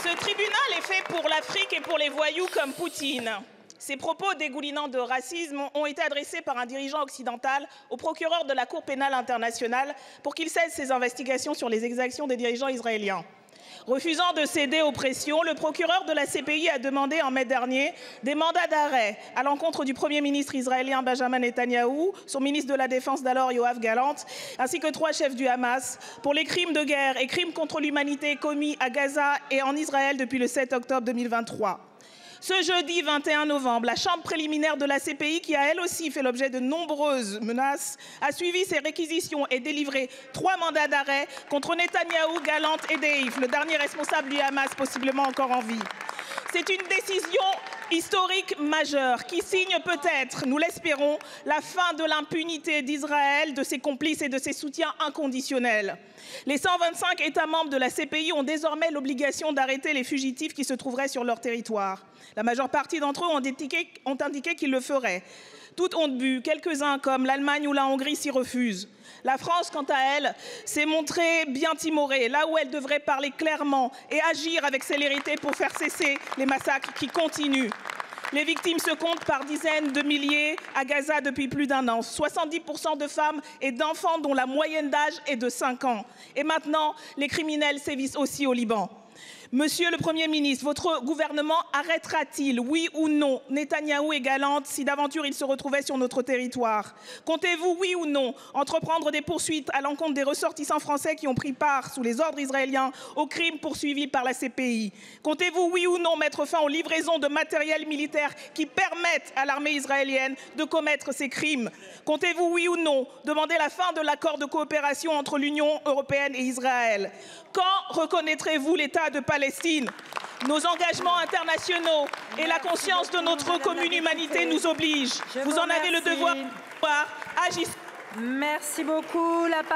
Ce tribunal est fait pour l'Afrique et pour les voyous comme Poutine. Ces propos dégoulinants de racisme ont été adressés par un dirigeant occidental au procureur de la Cour pénale internationale pour qu'il cesse ses investigations sur les exactions des dirigeants israéliens. Refusant de céder aux pressions, le procureur de la CPI a demandé en mai dernier des mandats d'arrêt à l'encontre du Premier ministre israélien Benjamin Netanyahou, son ministre de la Défense d'alors Yoav Gallant, ainsi que 3 chefs du Hamas pour les crimes de guerre et crimes contre l'humanité commis à Gaza et en Israël depuis le 7 octobre 2023. Ce jeudi 21 novembre, la chambre préliminaire de la CPI, qui a elle aussi fait l'objet de nombreuses menaces, a suivi ces réquisitions et délivré 3 mandats d'arrêt contre Netanyahou, Gallant et Deif, le dernier responsable du Hamas possiblement encore en vie. C'est une décision historique majeure qui signe peut-être, nous l'espérons, la fin de l'impunité d'Israël, de ses complices et de ses soutiens inconditionnels. Les 125 États membres de la CPI ont désormais l'obligation d'arrêter les fugitifs qui se trouveraient sur leur territoire. La majeure partie d'entre eux ont indiqué qu'ils le feraient. Toutes ont bu, quelques-uns comme l'Allemagne ou la Hongrie s'y refusent. La France, quant à elle, s'est montrée bien timorée, là où elle devrait parler clairement et agir avec célérité pour faire cesser les massacres qui continuent. Les victimes se comptent par dizaines de milliers à Gaza depuis plus d'1 an. 70% de femmes et d'enfants dont la moyenne d'âge est de 5 ans. Et maintenant, les criminels sévissent aussi au Liban. Monsieur le Premier ministre, votre gouvernement arrêtera-t-il, oui ou non, Netanyahou et Gallant si d'aventure ils se retrouvaient sur notre territoire? Comptez-vous, oui ou non, entreprendre des poursuites à l'encontre des ressortissants français qui ont pris part, sous les ordres israéliens, aux crimes poursuivis par la CPI? Comptez-vous, oui ou non, mettre fin aux livraisons de matériel militaire qui permettent à l'armée israélienne de commettre ces crimes? Comptez-vous, oui ou non, demander la fin de l'accord de coopération entre l'Union européenne et Israël? Quand reconnaîtrez-vous l'État de Palestine? Nos engagements internationaux et la conscience de notre commune humanité nous obligent. Vous en avez le devoir. Agissez. Merci beaucoup. La parole